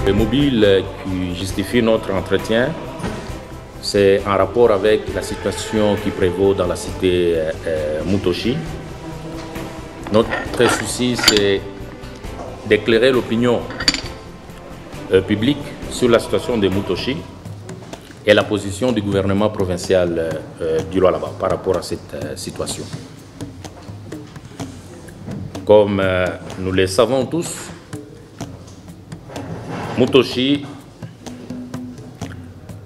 Le mobile qui justifie notre entretien, c'est en rapport avec la situation qui prévaut dans la cité Mutoshi. Notre souci, c'est d'éclairer l'opinion publique sur la situation de Mutoshi et la position du gouvernement provincial du Lualaba par rapport à cette situation. Comme nous le savons tous, Mutoshi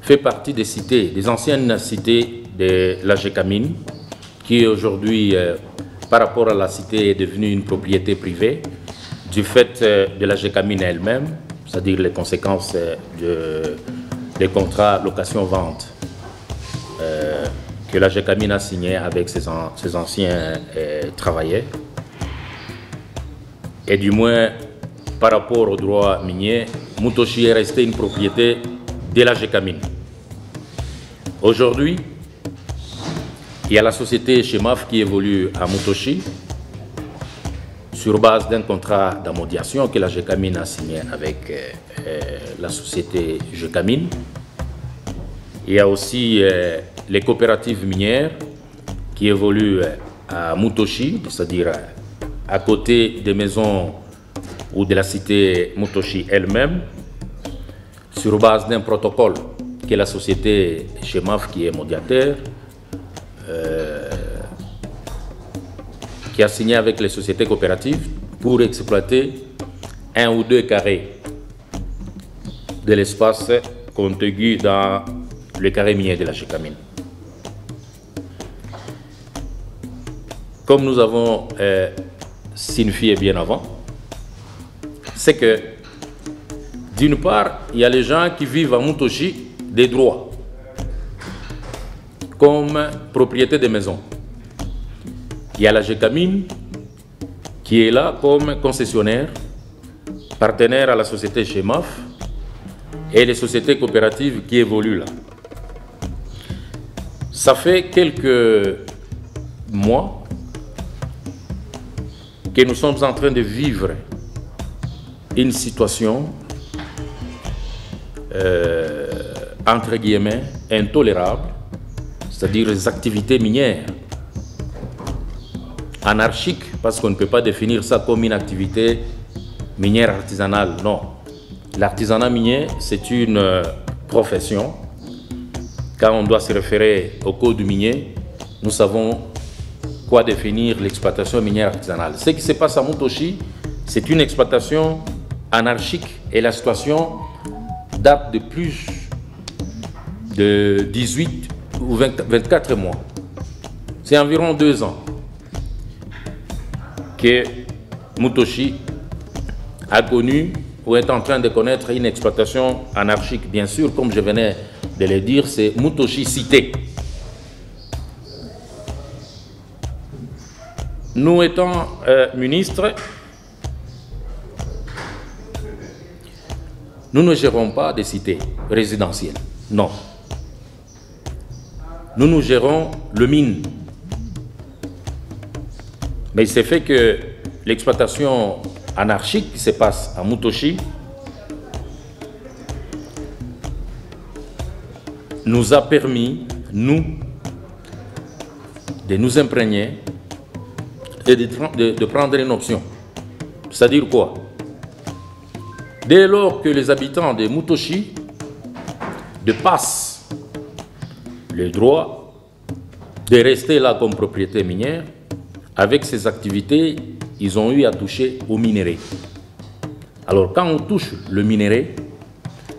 fait partie des cités, des anciennes cités de la Gécamine, qui aujourd'hui, par rapport à la cité, est devenue une propriété privée du fait de la Gécamine elle-même, c'est-à-dire les conséquences des contrats location-vente que la Gécamine a signé avec ses anciens travailleurs. Et du moins, par rapport aux droits miniers, Mutoshi est resté une propriété de la Gécamine. Aujourd'hui, il y a la société Chemaf qui évolue à Mutoshi sur base d'un contrat d'amodiation que la Gécamine a signé avec la société Gécamine. Il y a aussi les coopératives minières qui évoluent à Mutoshi, c'est-à-dire à côté des maisons ou de la cité Mutoshi elle-même, sur base d'un protocole que la société Chemaf, qui est médiateur, qui a signé avec les sociétés coopératives pour exploiter 1 ou 2 carrés de l'espace contigu dans le carré minier de la Gécamine. Comme nous avons signifié bien avant, c'est que d'une part, il y a les gens qui vivent à Mutoshi des droits comme propriété des maisons. Il y a la Gécamine qui est là comme concessionnaire, partenaire à la société Chemaf et les sociétés coopératives qui évoluent là. Ça fait quelques mois que nous sommes en train de vivre une situation entre guillemets intolérable, c'est-à-dire les activités minières anarchiques, parce qu'on ne peut pas définir ça comme une activité minière artisanale, non. L'artisanat minier, c'est une profession. Quand on doit se référer au code minier, nous savons quoi définir l'exploitation minière artisanale. Ce qui se passe à Mutoshi, c'est une exploitation anarchique et la situation date de plus de 18 ou 24 mois. C'est environ 2 ans que Mutoshi a connu ou est en train de connaître une exploitation anarchique. Bien sûr, comme je venais de le dire, c'est Mutoshi Cité. Nous étant ministres, nous ne gérons pas des cités résidentielles, non. Nous gérons le mine. Mais il s'est fait que l'exploitation anarchique qui se passe à Mutoshi nous a permis, nous, de nous imprégner et de prendre une option. C'est-à-dire quoi? Dès lors que les habitants de Mutoshi dépassent le droit de rester là comme propriété minière, avec ces activités, ils ont eu à toucher au minerai. Alors quand on touche le minerai,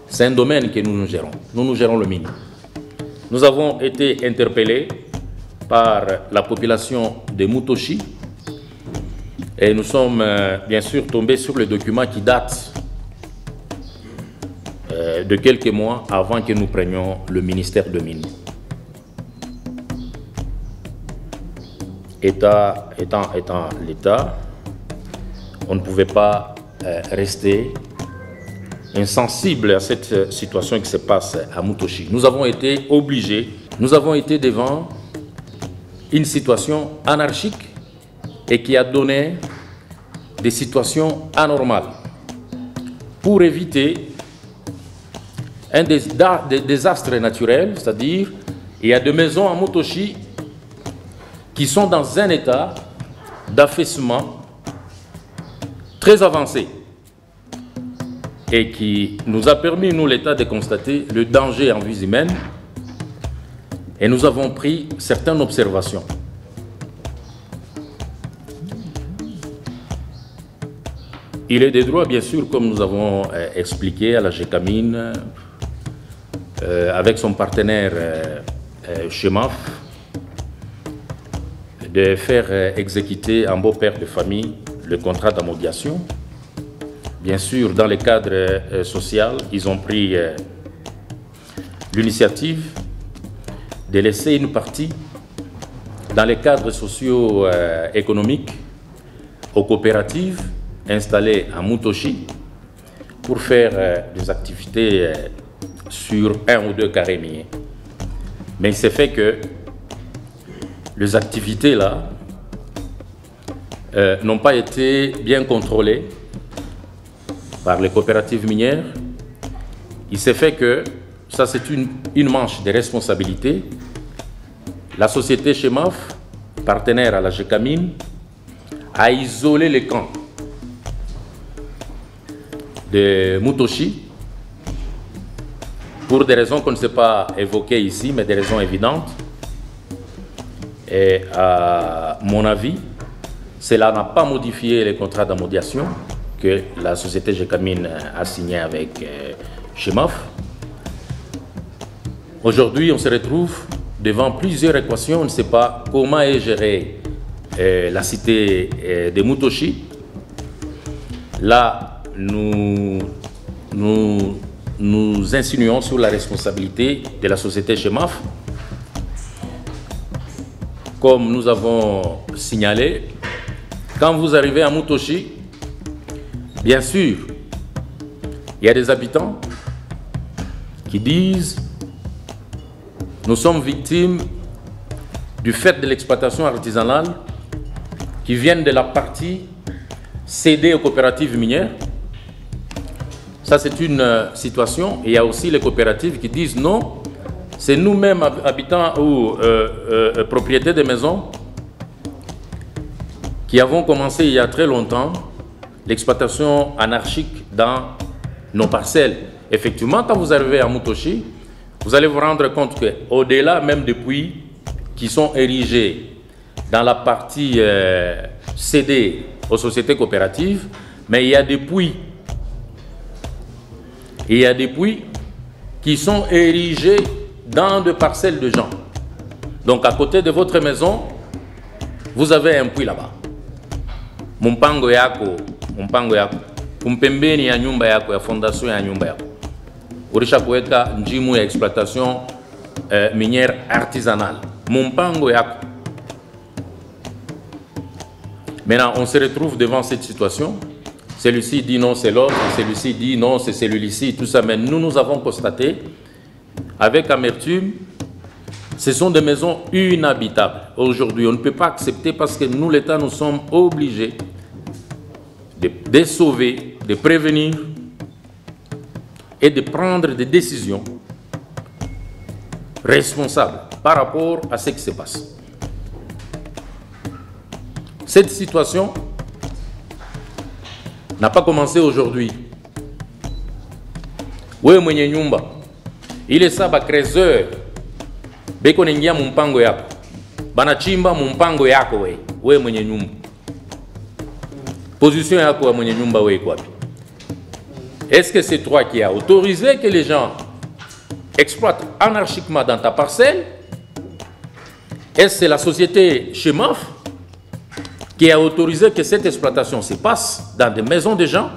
c'est un domaine que nous gérons. Nous gérons le mine. Nous avons été interpellés par la population de Mutoshi et nous sommes bien sûr tombés sur le document qui date de quelques mois avant que nous prenions le ministère de Mines. Étant l'État, on ne pouvait pas rester insensible à cette situation qui se passe à Mutoshi. Nous avons été obligés, nous avons été devant une situation anarchique et qui a donné des situations anormales. Pour éviter un des désastres naturels, c'est-à-dire il y a des maisons à Mutoshi qui sont dans un état d'affaissement très avancé et qui nous a permis, nous, l'État, de constater le danger en vie humaine, et nous avons pris certaines observations. Il est des droits, bien sûr, comme nous avons expliqué à la GECAMIN, avec son partenaire CHEMAF, de faire exécuter en beau père de famille le contrat d'amodiation. Bien sûr, dans le cadre social, ils ont pris l'initiative de laisser une partie dans les cadres socio-économiques aux coopératives installées à Mutoshi pour faire des activités sur 1 ou 2 carrés miniers. Mais il s'est fait que les activités là n'ont pas été bien contrôlées par les coopératives minières. Il s'est fait que, ça c'est une manche de responsabilité, la société CHEMAF, partenaire à la GECAMIN, a isolé les camps de Mutoshi pour des raisons qu'on ne sait pas évoquer ici, mais des raisons évidentes. Et à mon avis, cela n'a pas modifié les contrats d'amodiation que la société GECAMIN a signé avec CHEMAF. Aujourd'hui, on se retrouve devant plusieurs équations. On ne sait pas comment est gérée la cité de Mutoshi. Là, nous insinuons sur la responsabilité de la société CHEMAF. Comme nous avons signalé, quand vous arrivez à Mutoshi, bien sûr, il y a des habitants qui disent « Nous sommes victimes du fait de l'exploitation artisanale qui viennent de la partie cédée aux coopératives minières. » Ça, c'est une situation. Et il y a aussi les coopératives qui disent « Non, c'est nous-mêmes, habitants ou propriétaires des maisons, qui avons commencé il y a très longtemps l'exploitation anarchique dans nos parcelles. » Effectivement, quand vous arrivez à Mutoshi, vous allez vous rendre compte qu'au-delà même des puits qui sont érigés dans la partie cédée aux sociétés coopératives, mais il y a des puits. Il y a des puits qui sont érigés dans des parcelles de gens. Donc à côté de votre maison, vous avez un puits là-bas. Mumpango yako, kumpembeni ya nyumba yako, ya fondation ya nyumba yako, urisha kuweka njimu ya exploitation minière artisanale. Mumpango yako. Maintenant, on se retrouve devant cette situation. Celui-ci dit non, c'est l'autre. Celui-ci dit non, c'est celui-ci, tout ça. Mais nous avons constaté, avec amertume, ce sont des maisons inhabitables. Aujourd'hui, on ne peut pas accepter parce que nous, l'État, nous sommes obligés de sauver, de prévenir et de prendre des décisions responsables par rapport à ce qui se passe. Cette situation n'a pas commencé aujourd'hui. Oui, mwenye nyumba. Il est ça, 13 heures. Beko nengia mumpango yako. Banachimba mumpango yako we. We mwenye nyumba. Position yako wa mwenye nyumba we kwa. Est-ce que c'est toi qui as autorisé que les gens exploitent anarchiquement dans ta parcelle? Est-ce que c'est la société CHEMAF qui a autorisé que cette exploitation se passe dans des maisons de gens?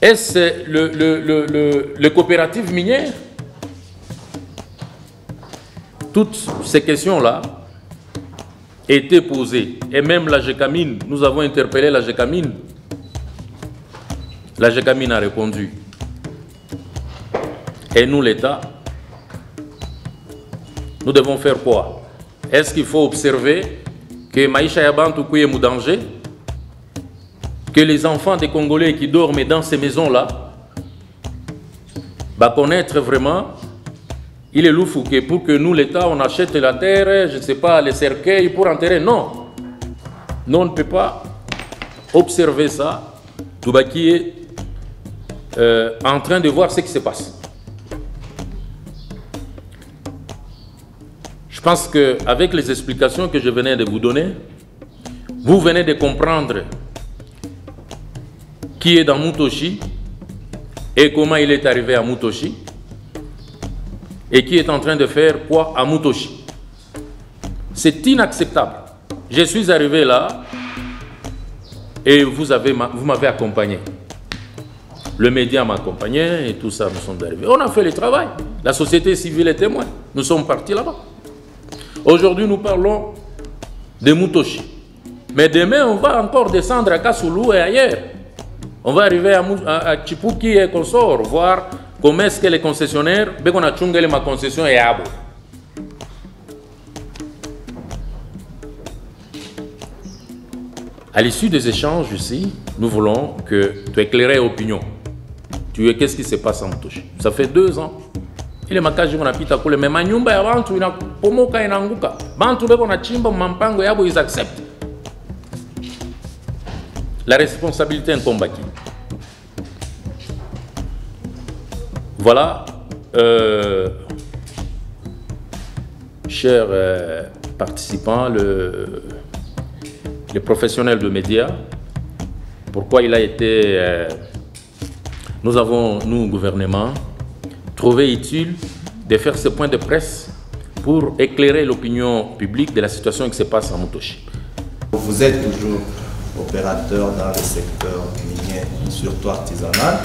Est-ce le coopérative minière? Toutes ces questions-là étaient posées. Et même la GECAMIN, nous avons interpellé la GECAMIN. La GECAMIN a répondu. Et nous, l'État, nous devons faire quoi? Est-ce qu'il faut observer que Maïcha Yabantou est danger? Que les enfants des Congolais qui dorment dans ces maisons-là connaître vraiment, il est loufoqué pour que nous, l'État, on achète la terre, je ne sais pas, les cercueils pour enterrer. Non. Nous, on ne peut pas observer ça. Toubaki est en train de voir ce qui se passe. Je pense qu'avec les explications que je venais de vous donner, vous venez de comprendre qui est dans Mutoshi et comment il est arrivé à Mutoshi et qui est en train de faire quoi à Mutoshi. C'est inacceptable. Je suis arrivé là et vous m'avez accompagné. Le média m'a accompagné et tout ça, nous sommes arrivés. On a fait le travail. La société civile est témoin. Nous sommes partis là-bas. Aujourd'hui, nous parlons de Mutoshi. Mais demain, on va encore descendre à Kassoulou et ailleurs. On va arriver à Chipuki et consort, voir comment est-ce que les concessionnaires, dès qu'on a tchungé ma concession et abo. À l'issue des échanges ici, nous voulons que tu éclaires l'opinion. Tu es qu'est-ce qui se passe en Mutoshi. Ça fait 2 ans. Il est makaji qu'on a pita kule, mais manyumba ya bantu ina pomoka inanguka. Bantu beko na chimba mampango yabo, ils acceptent. La responsabilité incombe à qui? Voilà, chers participants, les professionnels de médias, pourquoi il a été, nous avons, nous, gouvernement, trouvé utile de faire ce point de presse pour éclairer l'opinion publique de la situation qui se passe en Mutoshi. Vous êtes toujours opérateur dans le secteur minier, surtout artisanal.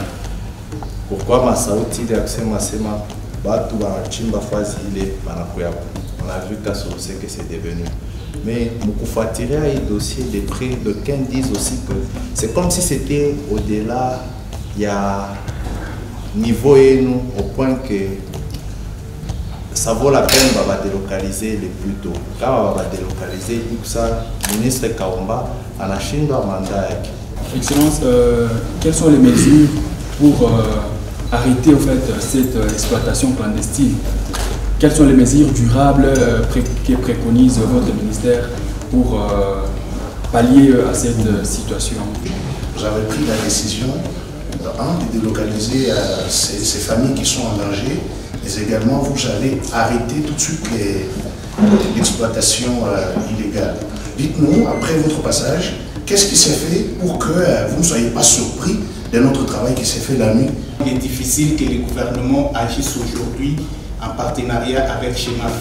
Pourquoi Massaouti de Accès Massema Batu Chimba Fazile Panakoyapo? On a vu qu'à ce que c'est devenu. Mais Moukoufatiri a un dossier de près de 15 disent aussi que c'est comme si c'était au-delà, il y a niveau et nous au point que ça vaut la peine de délocaliser le plus tôt. Quand on va délocaliser, le ministre Kaomba en a chine dans mandat. Excellence, quelles sont les mesures pour arrêter en fait, cette exploitation clandestine? Quelles sont les mesures durables que préconise votre ministère pour pallier à cette situation? J'avais pris la décision de délocaliser ces familles qui sont en danger, mais également vous allez arrêter tout de suite l'exploitation illégale. Dites-nous, après votre passage, qu'est-ce qui s'est fait pour que vous ne soyez pas surpris de notre travail qui s'est fait la nuit? Il est difficile que les gouvernements agissent aujourd'hui en partenariat avec Chemaf,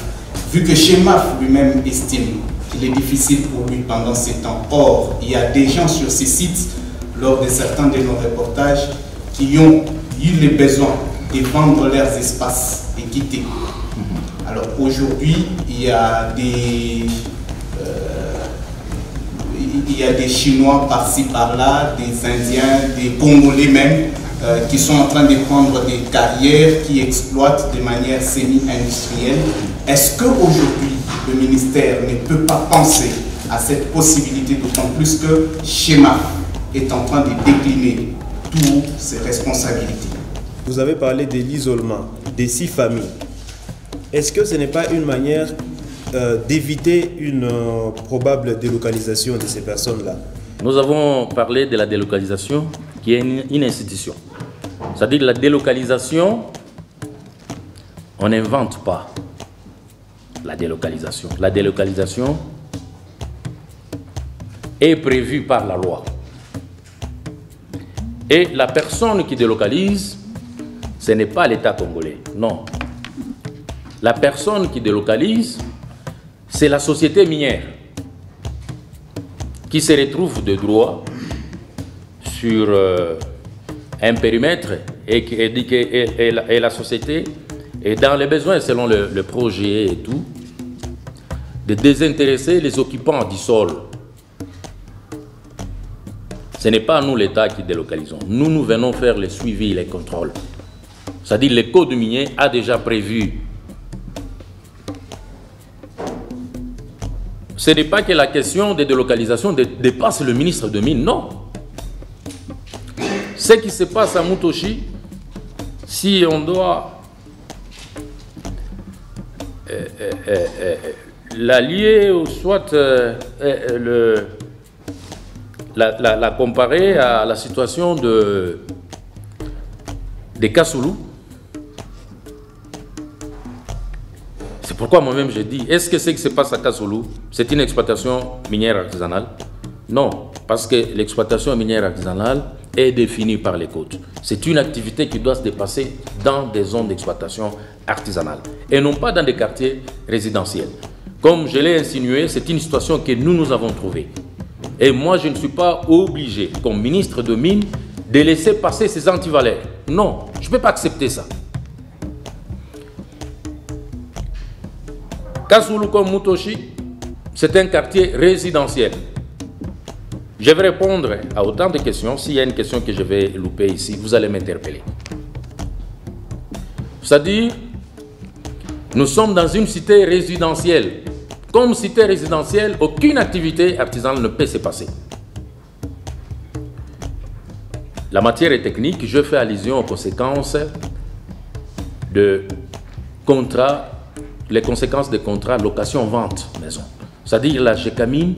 vu que Chemaf lui-même estime qu'il est difficile pour lui pendant ces temps. Or, il y a des gens sur ces sites, lors de certains de nos reportages, qui ont eu le besoin de vendre leurs espaces et quitter. Alors aujourd'hui, il y a des Chinois par-ci par-là, des Indiens, des Congolais même, qui sont en train de prendre des carrières, qui exploitent de manière semi-industrielle. Est-ce qu'aujourd'hui, le ministère ne peut pas penser à cette possibilité, d'autant plus que Chemaf est en train de décliner toutes ses responsabilités? Vous avez parlé de l'isolement des 6 familles. Est-ce que ce n'est pas une manière d'éviter une probable délocalisation de ces personnes-là? Nous avons parlé de la délocalisation qui est une institution. C'est-à-dire la délocalisation, on n'invente pas la délocalisation. La délocalisation est prévue par la loi. Et la personne qui délocalise, ce n'est pas l'État congolais, non. La personne qui délocalise, c'est la société minière qui se retrouve de droit sur un périmètre et la société est dans les besoins selon le projet et tout, de désintéresser les occupants du sol. Ce n'est pas nous l'État qui délocalisons. Nous venons faire le suivi, les contrôles. C'est-à-dire le code minier a déjà prévu. Ce n'est pas que la question de délocalisation dépasse le ministre de Mines, non. Ce qui se passe à Mutoshi, si on doit l'allier ou soit la comparer à la situation des Kassoulou, c'est pourquoi moi-même j'ai dit, est-ce que ce qui se passe à Kassoulou, c'est une exploitation minière artisanale? Non, parce que l'exploitation minière artisanale est définie par les côtes. C'est une activité qui doit se dépasser dans des zones d'exploitation artisanale et non pas dans des quartiers résidentiels. Comme je l'ai insinué, c'est une situation que nous avons trouvée. Et moi, je ne suis pas obligé, comme ministre de Mines, de laisser passer ces antivaleurs. Non, je ne peux pas accepter ça. Kassoulou comme Mutoshi, c'est un quartier résidentiel. Je vais répondre à autant de questions. S'il y a une question que je vais louper ici, vous allez m'interpeller. C'est-à-dire, nous sommes dans une cité résidentielle. Comme cité résidentielle, aucune activité artisanale ne peut se passer. La matière est technique. Je fais allusion aux conséquences de contrats, les conséquences des contrats location-vente maison. C'est-à-dire la Gécamine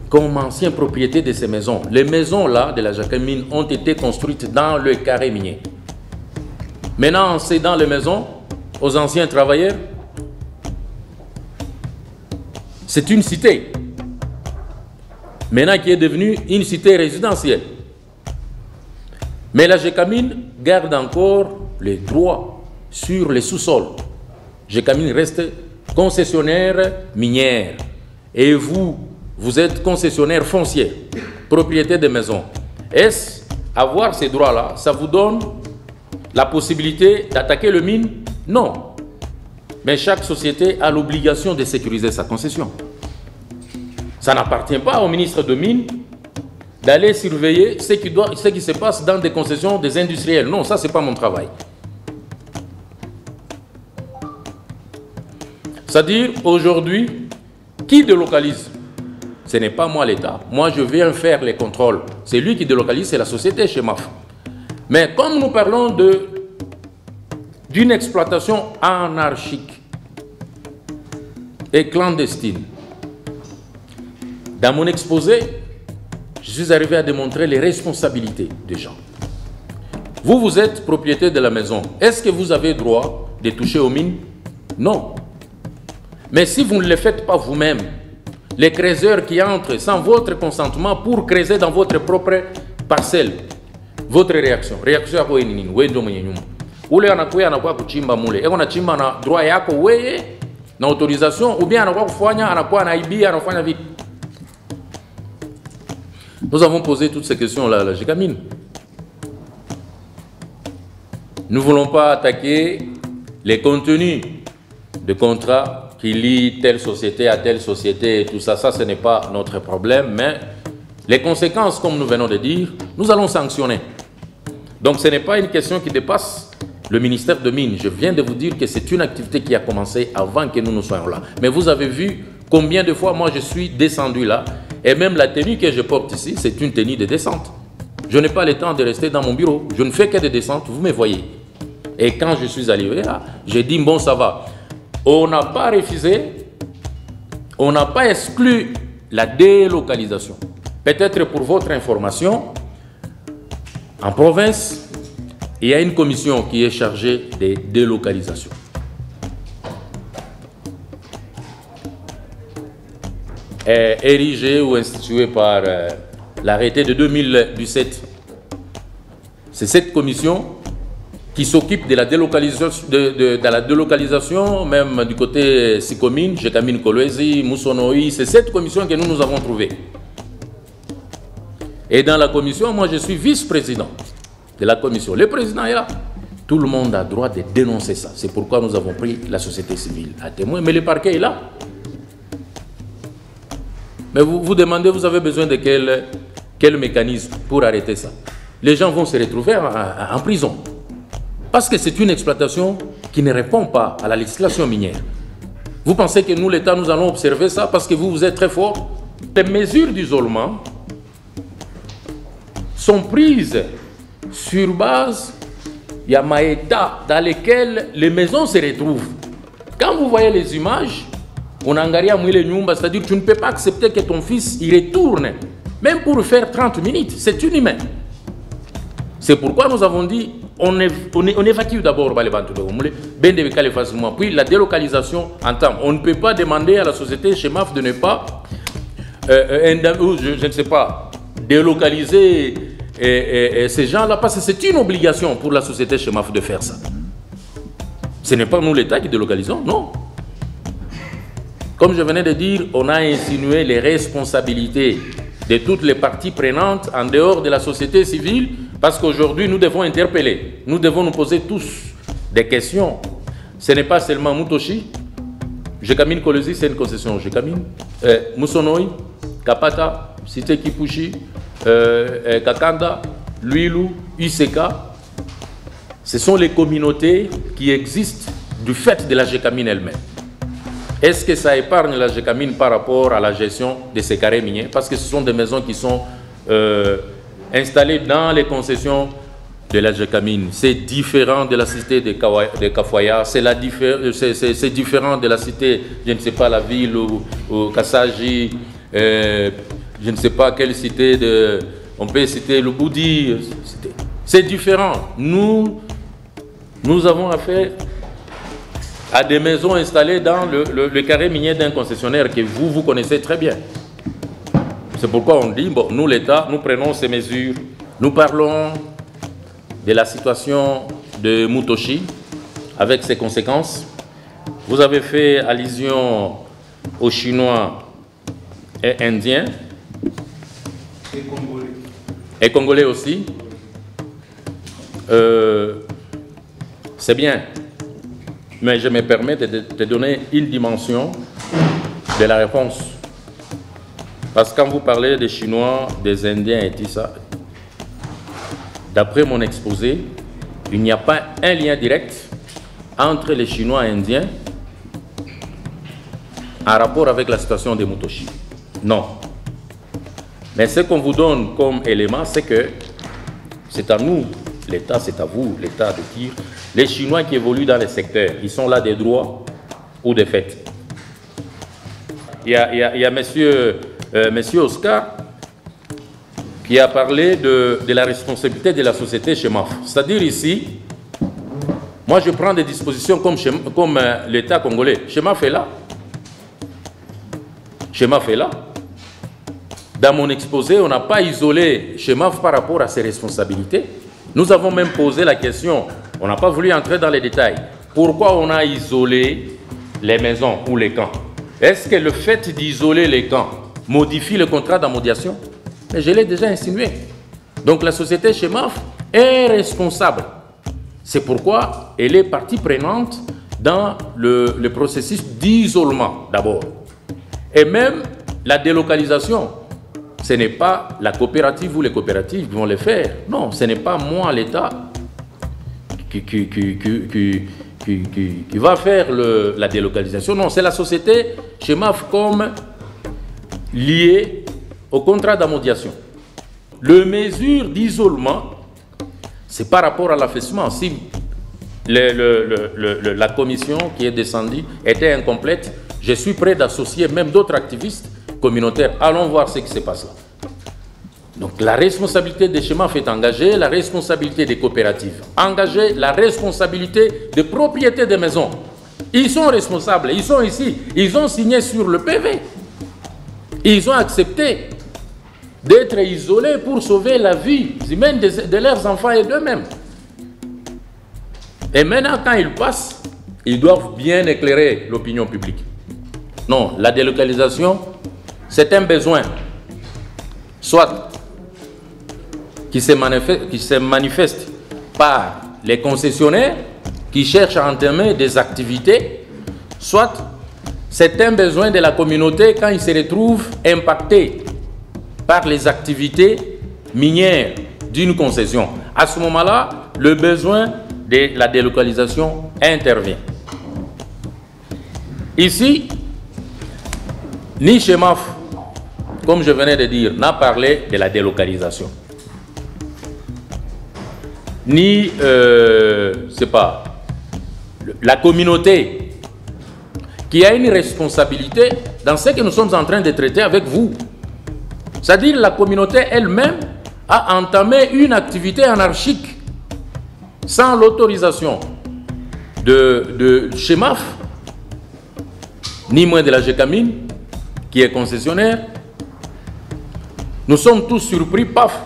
comme ancienne propriété de ces maisons. Les maisons là de la Gécamine ont été construites dans le carré minier. Maintenant, en cédant les maisons aux anciens travailleurs, c'est une cité. Maintenant qui est devenue une cité résidentielle. Mais la Gécamine garde encore les droits sur les sous-sols. Gécamine reste concessionnaire minière. Et vous êtes concessionnaire foncier, propriétaire des maisons. Est-ce avoir ces droits-là, ça vous donne la possibilité d'attaquer le mine? Non. Mais chaque société a l'obligation de sécuriser sa concession. Ça n'appartient pas au ministre de Mines d'aller surveiller ce qui se passe dans des concessions des industriels. Non, ça, ce n'est pas mon travail. C'est-à-dire, aujourd'hui, qui délocalise? Ce n'est pas moi l'État. Moi, je viens faire les contrôles. C'est lui qui délocalise, c'est la société Chemaf. Mais comme nous parlons d'une exploitation anarchique et clandestine, dans mon exposé, je suis arrivé à démontrer les responsabilités des gens. Vous êtes propriétaire de la maison. Est-ce que vous avez droit de toucher aux mines? Non. Mais si vous ne le faites pas vous-même, les creuseurs qui entrent sans votre consentement pour creuser dans votre propre parcelle, votre réaction à quoi nini? Wendo mwenye nyumba. Ule anakuwa kuchimba mule. Eko na chimba na droit yako wewe na autorisation ou bien anakuwa kufanya anakuwa anaibia anafanya vipi? Nous avons posé toutes ces questions-là à la Gécamine. Nous ne voulons pas attaquer les contenus de contrats qui lient telle société à telle société et tout ça. Ça, ce n'est pas notre problème, mais les conséquences, comme nous venons de dire, nous allons sanctionner. Donc, ce n'est pas une question qui dépasse le ministère de Mines. Je viens de vous dire que c'est une activité qui a commencé avant que nous soyons là. Mais vous avez vu combien de fois moi je suis descendu là. Et même la tenue que je porte ici, c'est une tenue de descente. Je n'ai pas le temps de rester dans mon bureau. Je ne fais que des descentes, vous me voyez. Et quand je suis arrivé là, j'ai dit, bon, ça va. On n'a pas refusé, on n'a pas exclu la délocalisation. Peut-être pour votre information, en province, il y a une commission qui est chargée des délocalisations. Érigée ou instituée par l'arrêté de 2017. C'est cette commission qui s'occupe de la délocalisation, même du côté Sikomine, Gécamine Kolwezi, Moussonoï. C'est cette commission que nous avons trouvée. Et dans la commission, moi je suis vice-président de la commission. Le président est là. Tout le monde a droit de dénoncer ça. C'est pourquoi nous avons pris la société civile à témoin. Mais le parquet est là. Mais vous demandez, vous avez besoin de quel mécanisme pour arrêter ça? Les gens vont se retrouver en prison. Parce que c'est une exploitation qui ne répond pas à la législation minière. Vous pensez que nous, l'État, nous allons observer ça parce que vous êtes très fort? Les mesures d'isolement sont prises sur base il y a Maïta dans lesquels les maisons se retrouvent. Quand vous voyez les images, on Angaria Mouile Nyumba, c'est-à-dire que tu ne peux pas accepter que ton fils y retourne, même pour faire 30 minutes, c'est inhumain. C'est pourquoi nous avons dit, on évacue d'abord les Bantu de Gomoulé, puis la délocalisation entame. On ne peut pas demander à la société chez MAF de ne pas, je ne sais pas, délocaliser ces gens-là, parce que c'est une obligation pour la société chez MAF de faire ça. Ce n'est pas nous l'État qui délocalisons, non. Comme je venais de dire, on a insinué les responsabilités de toutes les parties prenantes en dehors de la société civile, parce qu'aujourd'hui, nous devons interpeller. Nous devons nous poser tous des questions. Ce n'est pas seulement Mutoshi. Jekamine Kolezi, c'est une concession. Jekamine, Musonoi, Kapata, Cité Kipushi, Kakanda, Luilu, Iseka. Ce sont les communautés qui existent du fait de la Jekamine elle-même. Est-ce que ça épargne la Jekamine par rapport à la gestion de ces carrés miniers? Parce que ce sont des maisons qui sont installées dans les concessions de la Jekamine. C'est différent de la cité de Kafoya, c'est différent de la cité, je ne sais pas, la ville ou Kassaji, je ne sais pas quelle cité, on peut citer le Boudi. C'est différent. Nous avons affaire à des maisons installées dans le carré minier d'un concessionnaire que vous connaissez très bien. C'est pourquoi on dit, bon, nous l'État, nous prenons ces mesures. Nous parlons de la situation de Mutoshi avec ses conséquences. Vous avez fait allusion aux Chinois et Indiens. Et Congolais. Et Congolais aussi. C'est bien. Mais je me permets de te donner une dimension de la réponse. Parce que quand vous parlez des Chinois, des Indiens et tout ça, d'après mon exposé, il n'y a pas un lien direct entre les Chinois et Indiens en rapport avec la situation de Mutoshi. Non. Mais ce qu'on vous donne comme élément, c'est que c'est à nous, l'État, c'est à vous, l'État, de dire les Chinois qui évoluent dans les secteurs, ils sont là des droits ou des faits. Il y a monsieur Oscar qui a parlé de la responsabilité de la société chez MAF. C'est-à-dire ici, moi je prends des dispositions comme l'État congolais. Chez MAF est là. Chez MAF est là. Dans mon exposé, on n'a pas isolé chez MAF par rapport à ses responsabilités. Nous avons même posé la question, on n'a pas voulu entrer dans les détails. Pourquoi on a isolé les maisons ou les camps? Est-ce que le fait d'isoler les camps modifie le contrat d'amodiation? Mais je l'ai déjà insinué. Donc la société chez MAF est responsable. C'est pourquoi elle est partie prenante dans le processus d'isolement d'abord. Et même la délocalisation. Ce n'est pas la coopérative ou les coopératives qui vont le faire. Non, ce n'est pas moi, l'État, qui va faire la délocalisation. Non, c'est la société chez MAF comme liée au contrat d'amodiation. Le mesure d'isolement, c'est par rapport à l'affaissement. Si la commission qui est descendue était incomplète, je suis prêt d'associer même d'autres activistes communautaires. Allons voir ce qui se passe là. Donc la responsabilité des CHEMAF est engagée, la responsabilité des coopératives engagée, la responsabilité des propriétaires des maisons. Ils sont responsables, ils sont ici, ils ont signé sur le PV. Ils ont accepté d'être isolés pour sauver la vie humaine de leurs enfants et d'eux-mêmes. Et maintenant, quand ils passent, ils doivent bien éclairer l'opinion publique. Non, la délocalisation, c'est un besoin, soit qui se manifeste par les concessionnaires qui cherchent à entamer des activités, soit c'est un besoin de la communauté quand ils se retrouvent impactés par les activités minières d'une concession. À ce moment-là, le besoin de la délocalisation intervient. Ici, ni CHEMAF, comme je venais de dire, n'a parlé de la délocalisation. ni, c'est pas, la communauté qui a une responsabilité dans ce que nous sommes en train de traiter avec vous. C'est-à-dire la communauté elle-même a entamé une activité anarchique sans l'autorisation de Chemaf, ni moins de la GECAMIN, qui est concessionnaire. Nous sommes tous surpris, paf,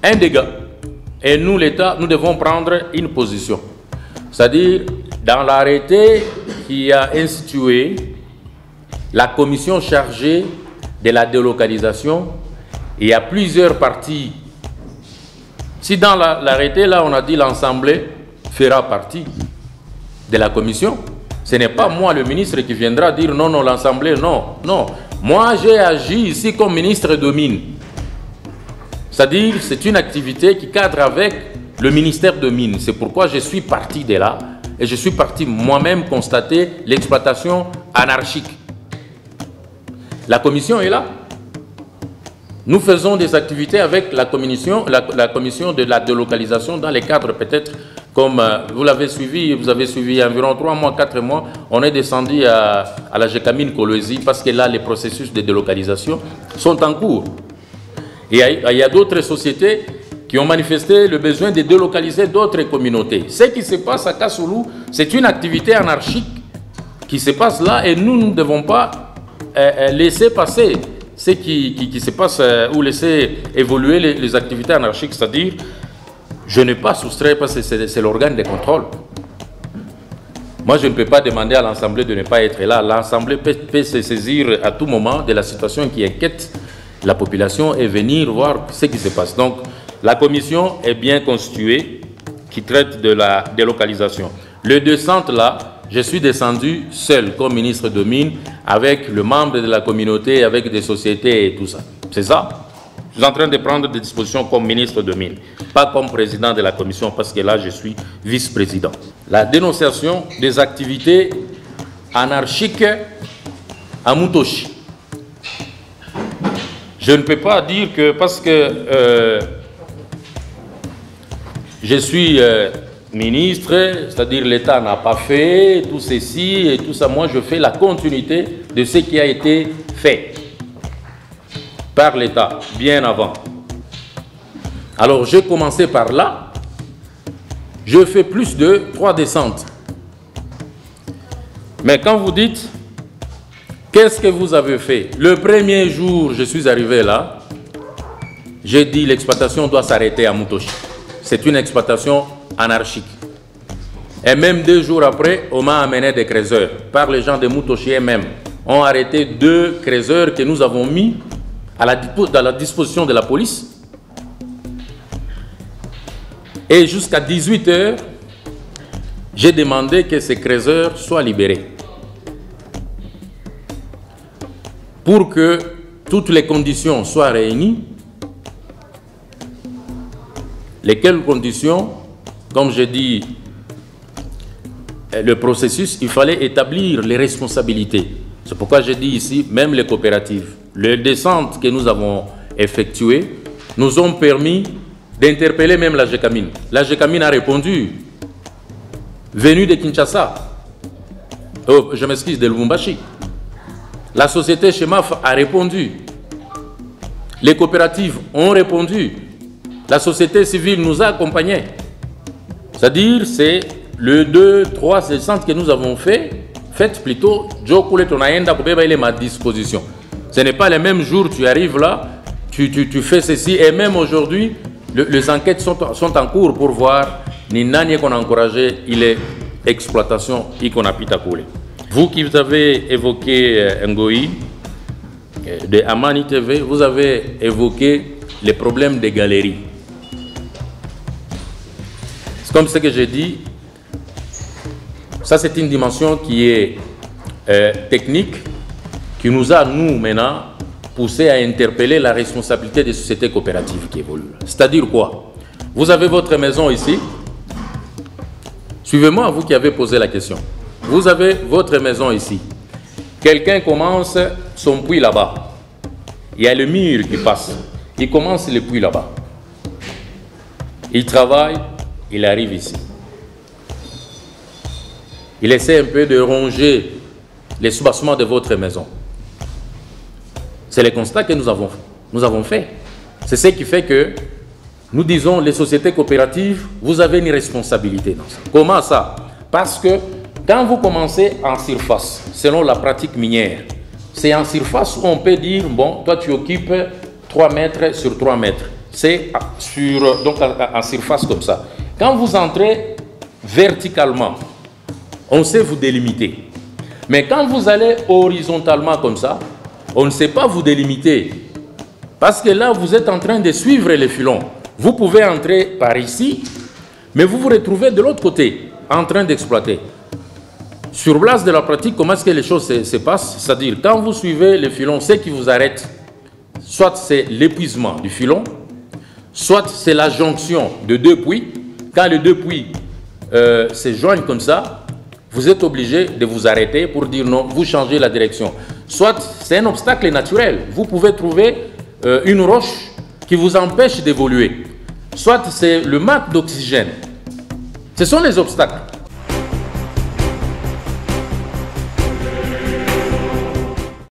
un dégât. Et nous, l'État, nous devons prendre une position. C'est-à-dire, dans l'arrêté qui a institué la commission chargée de la délocalisation, il y a plusieurs parties. Si dans l'arrêté, là, on a dit l'Assemblée fera partie de la commission, ce n'est pas moi, le ministre, qui viendra dire non, non, l'Assemblée, non, non. Moi, j'ai agi ici comme ministre de Mines. C'est-à-dire, c'est une activité qui cadre avec le ministère de Mines. C'est pourquoi je suis parti de là et je suis parti moi-même constater l'exploitation anarchique. La commission est là. Nous faisons des activités avec la commission de la délocalisation dans les cadres peut-être comme vous l'avez suivi, vous avez suivi environ 3 mois, 4 mois, on est descendu à la GECAMIN Kolwezi parce que là les processus de délocalisation sont en cours. Et il y a d'autres sociétés qui ont manifesté le besoin de délocaliser d'autres communautés. Ce qui se passe à Kassoulou, c'est une activité anarchique qui se passe là et nous ne devons pas laisser passer ce qui se passe ou laisser évoluer les activités anarchiques, c'est-à-dire je n'ai pas soustrait parce que c'est l'organe de contrôle. Moi, je ne peux pas demander à l'Assemblée de ne pas être là. L'Assemblée peut se saisir à tout moment de la situation qui inquiète la population et venir voir ce qui se passe. Donc, la commission est bien constituée qui traite de la délocalisation. Le descente là, je suis descendu seul comme ministre de Mines avec le membre de la communauté, avec des sociétés et tout ça. C'est ça. Je suis en train de prendre des dispositions comme ministre de Mines, pas comme président de la commission parce que là je suis vice-président. La dénonciation des activités anarchiques à Mutoshi. Je ne peux pas dire que parce que je suis ministre, c'est-à-dire l'État n'a pas fait tout ceci et tout ça. Moi, je fais la continuité de ce qui a été fait par l'État, bien avant. Alors, j'ai commencé par là. Je fais plus de 3 descentes. Mais quand vous dites, qu'est-ce que vous avez fait? Le premier jour, je suis arrivé là, j'ai dit l'exploitation doit s'arrêter à Mutoshi. C'est une exploitation anarchique. Et même 2 jours après, on m'a amené des creuseurs par les gens de Mutoshi eux-mêmes. On a arrêté 2 creuseurs que nous avons mis à la disposition de la police. Et jusqu'à 18 h, j'ai demandé que ces creuseurs soient libérés. Pour que toutes les conditions soient réunies. Lesquelles conditions? Comme j'ai dit, le processus, il fallait établir les responsabilités. C'est pourquoi j'ai dit ici, même les coopératives. Les descentes que nous avons effectuées nous ont permis d'interpeller même la GECAMIN. La GECAMIN a répondu, venue de Kinshasa, je m'excuse, de Lubumbashi. La société Chemaf a répondu. Les coopératives ont répondu. La société civile nous a accompagnés. C'est-à-dire, c'est le 2-3 descentes que nous avons faites plutôt, Joe Kouletonayenda pour il est à ma disposition. Ce n'est pas les mêmes jours, tu arrives là, tu fais ceci, et même aujourd'hui, les enquêtes sont en cours pour voir ni nani qu'on a encouragé, il est exploitation, il qu'on a pita coulé. Vous qui avez évoqué Ngoï, de Amani TV, vous avez évoqué les problèmes des galeries. C'est comme ce que j'ai dit, ça c'est une dimension qui est technique, qui nous a, nous, maintenant, poussé à interpeller la responsabilité des sociétés coopératives qui évoluent. C'est-à-dire quoi? Vous avez votre maison ici. Suivez-moi, vous qui avez posé la question. Vous avez votre maison ici. Quelqu'un commence son puits là-bas. Il y a le mur qui passe. Il commence le puits là-bas. Il travaille, il arrive ici. Il essaie un peu de ronger les soubassements de votre maison. C'est le constat que nous avons fait. C'est ce qui fait que nous disons, les sociétés coopératives, vous avez une responsabilité dans ça. Comment ça? Parce que quand vous commencez en surface, selon la pratique minière, c'est en surface où on peut dire, bon, toi tu occupes 3 mètres sur 3 mètres. C'est donc en surface comme ça. Quand vous entrez verticalement, on sait vous délimiter. Mais quand vous allez horizontalement comme ça, on ne sait pas vous délimiter. Parce que là, vous êtes en train de suivre les filons. Vous pouvez entrer par ici, mais vous vous retrouvez de l'autre côté, en train d'exploiter. Sur place de la pratique, comment est-ce que les choses se passent? C'est-à-dire, quand vous suivez les filons, ce qui vous arrête, soit c'est l'épuisement du filon, soit c'est la jonction de 2 puits. Quand les 2 puits se joignent comme ça, vous êtes obligé de vous arrêter pour dire non, vous changez la direction. Soit c'est un obstacle naturel. Vous pouvez trouver une roche qui vous empêche d'évoluer. Soit c'est le manque d'oxygène. Ce sont les obstacles.